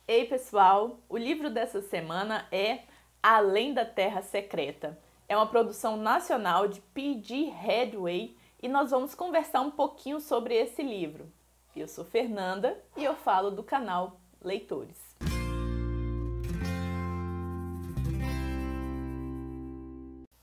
Ei pessoal, o livro dessa semana é Além da Terra Secreta. É uma produção nacional de P.G. Hadway e nós vamos conversar um pouquinho sobre esse livro. Eu sou Fernanda e eu falo do canal Leitores.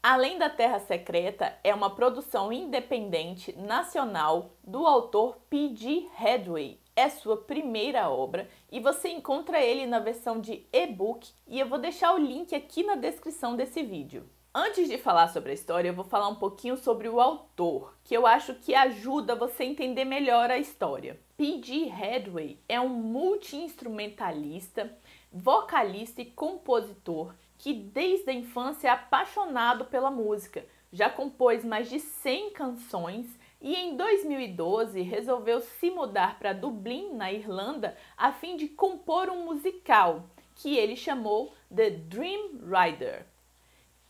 Além da Terra Secreta é uma produção independente nacional do autor P.G. Hadway. É sua primeira obra e você encontra ele na versão de e-book e eu vou deixar o link aqui na descrição desse vídeo. Antes de falar sobre a história, eu vou falar um pouquinho sobre o autor, que eu acho que ajuda você a entender melhor a história. P.G. Hadway é um multi-instrumentalista, vocalista e compositor que desde a infância é apaixonado pela música. Já compôs mais de 100 canções e em 2012 resolveu se mudar para Dublin, na Irlanda, a fim de compor um musical, que ele chamou The Dream Rider.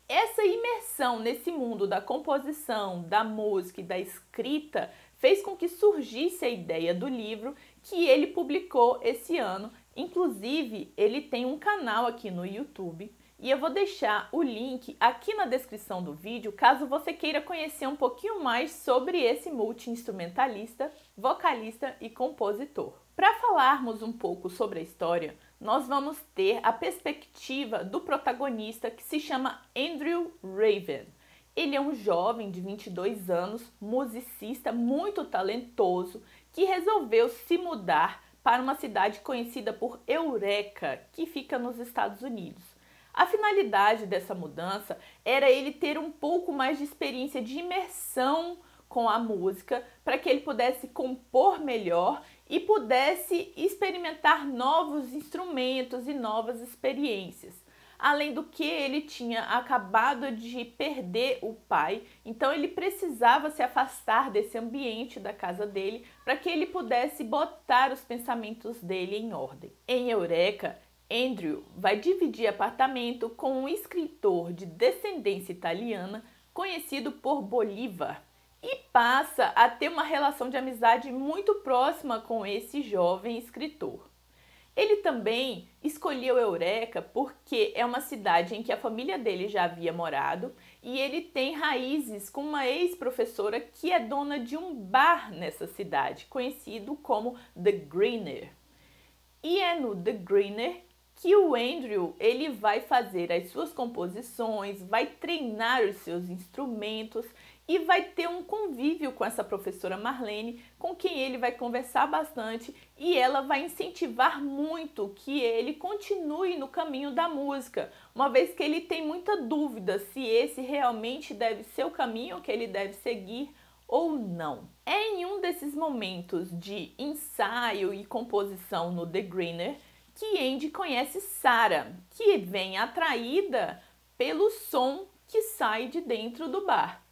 Essa imersão nesse mundo da composição, da música e da escrita fez com que surgisse a ideia do livro que ele publicou esse ano. Inclusive, ele tem um canal aqui no YouTube e eu vou deixar o link aqui na descrição do vídeo caso você queira conhecer um pouquinho mais sobre esse multi-instrumentalista, vocalista e compositor. Para falarmos um pouco sobre a história, nós vamos ter a perspectiva do protagonista que se chama Andrew Raven. Ele é um jovem de 22 anos, musicista muito talentoso, que resolveu se mudar para uma cidade conhecida por Eureka, que fica nos Estados Unidos. A finalidade dessa mudança era ele ter um pouco mais de experiência de imersão com a música, para que ele pudesse compor melhor e pudesse experimentar novos instrumentos e novas experiências. Além do que, ele tinha acabado de perder o pai, então ele precisava se afastar desse ambiente da casa dele para que ele pudesse botar os pensamentos dele em ordem. Em Eureka, Andrew vai dividir apartamento com um escritor de descendência italiana conhecido por Bolívar e passa a ter uma relação de amizade muito próxima com esse jovem escritor. Ele também escolheu Eureka porque é uma cidade em que a família dele já havia morado e ele tem raízes com uma ex-professora que é dona de um bar nessa cidade, conhecido como The Greener. E é no The Greener que o Andrew ele vai fazer as suas composições, vai treinar os seus instrumentos e vai ter um convívio com essa professora Marlene, com quem ele vai conversar bastante e ela vai incentivar muito que ele continue no caminho da música, uma vez que ele tem muita dúvida se esse realmente deve ser o caminho que ele deve seguir ou não. É em um desses momentos de ensaio e composição no The Greener que Andy conhece Sarah, que vem atraída pelo som que sai de dentro do bar.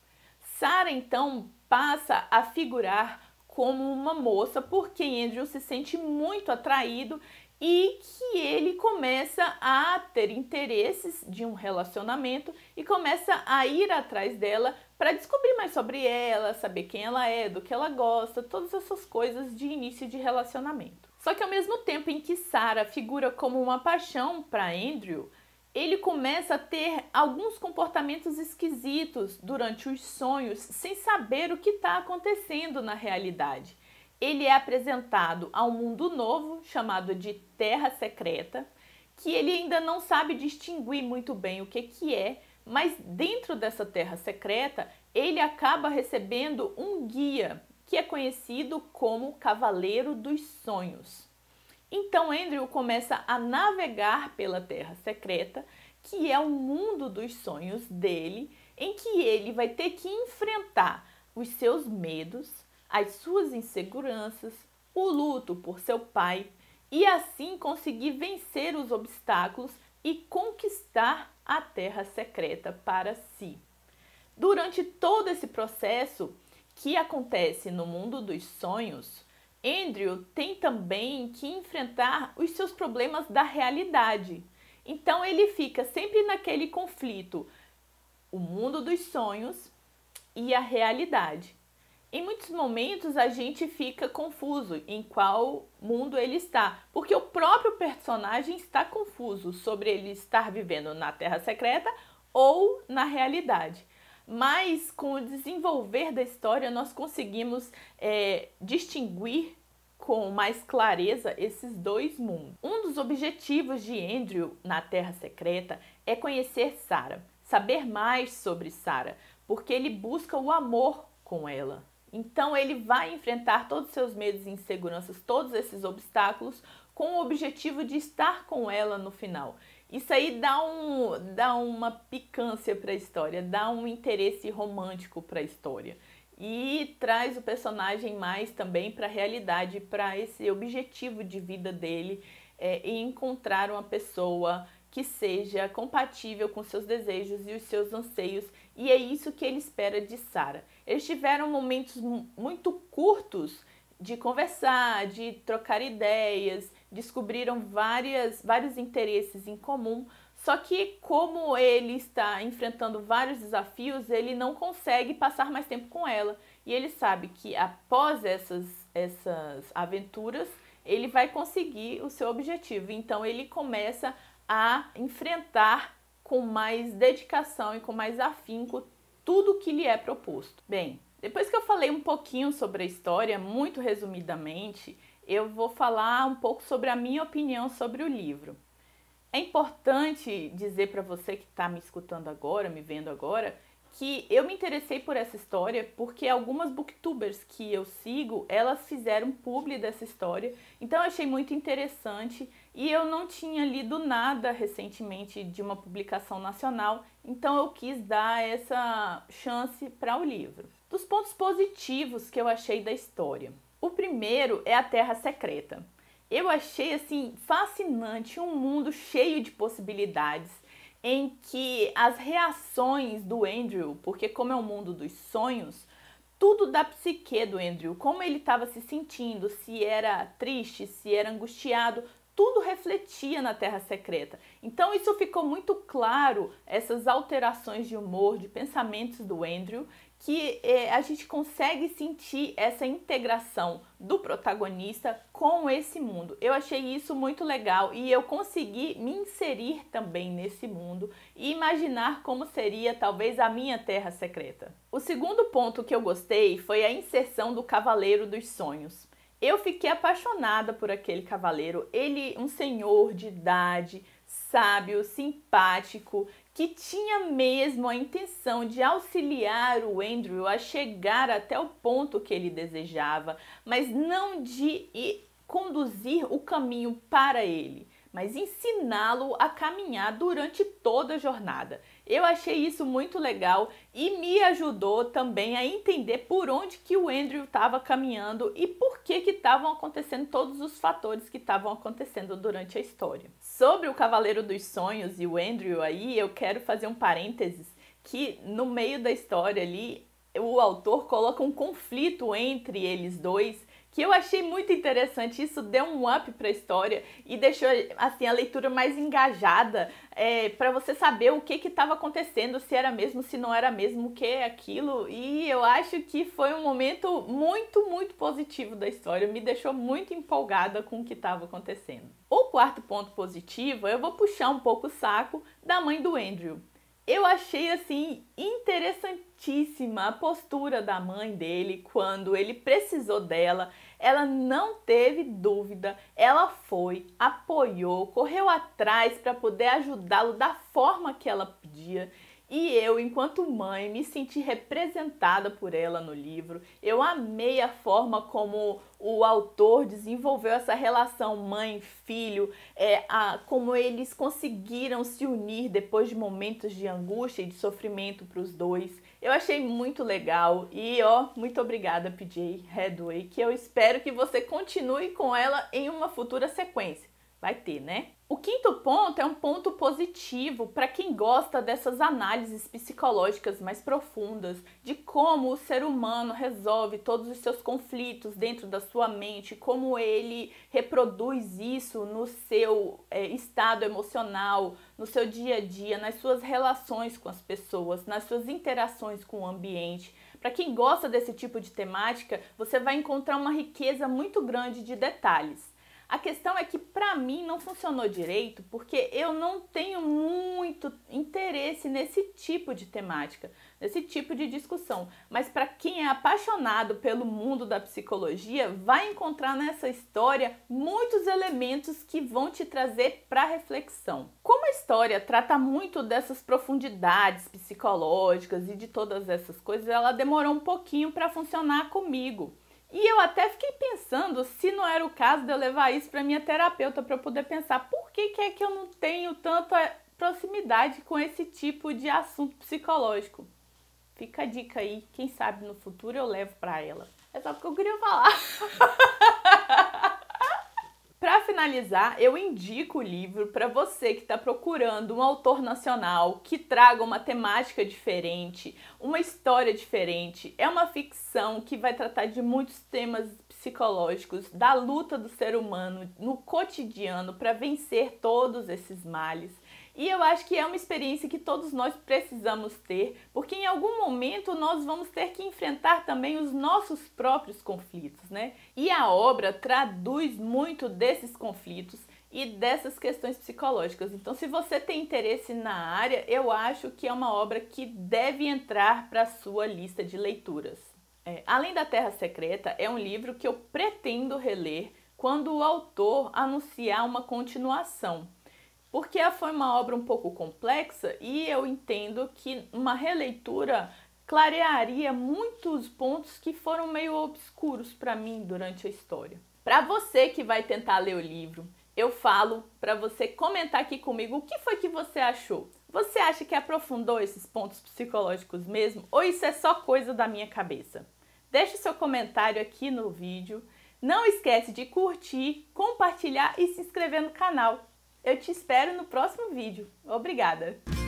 Sarah então passa a figurar como uma moça por quem Andrew se sente muito atraído e que ele começa a ter interesses de um relacionamento e começa a ir atrás dela para descobrir mais sobre ela, saber quem ela é, do que ela gosta, todas essas coisas de início de relacionamento. Só que ao mesmo tempo em que Sarah figura como uma paixão para Andrew, ele começa a ter alguns comportamentos esquisitos durante os sonhos, sem saber o que está acontecendo na realidade. Ele é apresentado a um mundo novo, chamado de Terra Secreta, que ele ainda não sabe distinguir muito bem o que é, mas dentro dessa Terra Secreta, ele acaba recebendo um guia, que é conhecido como Cavaleiro dos Sonhos. Então Andrew começa a navegar pela Terra Secreta, que é o mundo dos sonhos dele, em que ele vai ter que enfrentar os seus medos, as suas inseguranças, o luto por seu pai e assim conseguir vencer os obstáculos e conquistar a Terra Secreta para si. Durante todo esse processo que acontece no mundo dos sonhos, Andrew tem também que enfrentar os seus problemas da realidade. Então ele fica sempre naquele conflito, o mundo dos sonhos e a realidade. Em muitos momentos a gente fica confuso em qual mundo ele está, porque o próprio personagem está confuso sobre ele estar vivendo na Terra Secreta ou na realidade. Mas com o desenvolver da história nós conseguimos distinguir com mais clareza esses dois mundos. Um dos objetivos de Andrew na Terra Secreta é conhecer Sarah, saber mais sobre Sarah, porque ele busca o amor com ela. Então ele vai enfrentar todos os seus medos e inseguranças, todos esses obstáculos, com o objetivo de estar com ela no final. Isso aí dá uma picância para a história, dá um interesse romântico para a história. E traz o personagem mais também para a realidade, para esse objetivo de vida dele, e encontrar uma pessoa que seja compatível com seus desejos e os seus anseios, e é isso que ele espera de Sarah. Eles tiveram momentos muito curtos de conversar, de trocar ideias, descobriram vários interesses em comum, só que como ele está enfrentando vários desafios, ele não consegue passar mais tempo com ela. E ele sabe que após essas aventuras, ele vai conseguir o seu objetivo. Então ele começa a enfrentar com mais dedicação e com mais afinco tudo que lhe é proposto. Bem, depois que eu falei um pouquinho sobre a história, muito resumidamente, eu vou falar um pouco sobre a minha opinião sobre o livro. É importante dizer para você que está me escutando agora, me vendo agora, que eu me interessei por essa história porque algumas booktubers que eu sigo, elas fizeram publi dessa história, então eu achei muito interessante e eu não tinha lido nada recentemente de uma publicação nacional, então eu quis dar essa chance para o livro. Dos pontos positivos que eu achei da história. O primeiro é a Terra Secreta. Eu achei assim fascinante, um mundo cheio de possibilidades, em que as reações do Andrew, porque como é um mundo dos sonhos, tudo da psique do Andrew, como ele estava se sentindo, se era triste, se era angustiado, tudo refletia na Terra Secreta. Então isso ficou muito claro, essas alterações de humor, de pensamentos do Andrew, que a gente consegue sentir essa integração do protagonista com esse mundo. Eu achei isso muito legal e eu consegui me inserir também nesse mundo e imaginar como seria talvez a minha Terra Secreta. O segundo ponto que eu gostei foi a inserção do Cavaleiro dos Sonhos. Eu fiquei apaixonada por aquele cavaleiro, ele um senhor de idade, sábio, simpático, que tinha mesmo a intenção de auxiliar o Andrew a chegar até o ponto que ele desejava, mas não de conduzir o caminho para ele, mas ensiná-lo a caminhar durante toda a jornada. Eu achei isso muito legal e me ajudou também a entender por onde que o Andrew estava caminhando e por que estavam acontecendo todos os fatores que estavam acontecendo durante a história. Sobre o Cavaleiro dos Sonhos e o Andrew aí, eu quero fazer um parênteses que no meio da história ali, o autor coloca um conflito entre eles dois, que eu achei muito interessante. Isso deu um up para a história e deixou assim a leitura mais engajada, para você saber o que estava acontecendo, se era mesmo, se não era mesmo, o que é aquilo. E eu acho que foi um momento muito, muito positivo da história, me deixou muito empolgada com o que estava acontecendo. O quarto ponto positivo, eu vou puxar um pouco o saco da mãe do Andrew. Eu achei assim interessantíssima a postura da mãe dele quando ele precisou dela. Ela não teve dúvida, ela foi, apoiou, correu atrás para poder ajudá-lo da forma que ela pedia. E eu, enquanto mãe, me senti representada por ela no livro. Eu amei a forma como o autor desenvolveu essa relação mãe-filho, como eles conseguiram se unir depois de momentos de angústia e de sofrimento para os dois. Eu achei muito legal e, muito obrigada, PJ Hadway, que eu espero que você continue com ela em uma futura sequência. Vai ter, né? O quinto ponto é um ponto positivo para quem gosta dessas análises psicológicas mais profundas, de como o ser humano resolve todos os seus conflitos dentro da sua mente, como ele reproduz isso no seu estado emocional, no seu dia a dia, nas suas relações com as pessoas, nas suas interações com o ambiente. Para quem gosta desse tipo de temática, você vai encontrar uma riqueza muito grande de detalhes. A questão é que para mim não funcionou direito porque eu não tenho muito interesse nesse tipo de temática, nesse tipo de discussão. Mas para quem é apaixonado pelo mundo da psicologia, vai encontrar nessa história muitos elementos que vão te trazer para reflexão. Como a história trata muito dessas profundidades psicológicas e de todas essas coisas, ela demorou um pouquinho para funcionar comigo. E eu até fiquei pensando se não era o caso de eu levar isso para minha terapeuta para eu poder pensar por que é que eu não tenho tanta proximidade com esse tipo de assunto psicológico. Fica a dica aí, quem sabe no futuro eu levo para ela. É só porque eu queria falar. Para finalizar, eu indico o livro para você que está procurando um autor nacional que traga uma temática diferente, uma história diferente. É uma ficção que vai tratar de muitos temas psicológicos, da luta do ser humano no cotidiano para vencer todos esses males. E eu acho que é uma experiência que todos nós precisamos ter, porque em algum momento nós vamos ter que enfrentar também os nossos próprios conflitos, né? E a obra traduz muito desses conflitos e dessas questões psicológicas. Então, se você tem interesse na área, eu acho que é uma obra que deve entrar para a sua lista de leituras. Além da Terra Secreta, é um livro que eu pretendo reler quando o autor anunciar uma continuação. Porque foi uma obra um pouco complexa e eu entendo que uma releitura clarearia muitos pontos que foram meio obscuros para mim durante a história. Para você que vai tentar ler o livro, eu falo para você comentar aqui comigo o que foi que você achou. Você acha que aprofundou esses pontos psicológicos mesmo ou isso é só coisa da minha cabeça? Deixe seu comentário aqui no vídeo. Não esquece de curtir, compartilhar e se inscrever no canal. Eu te espero no próximo vídeo. Obrigada!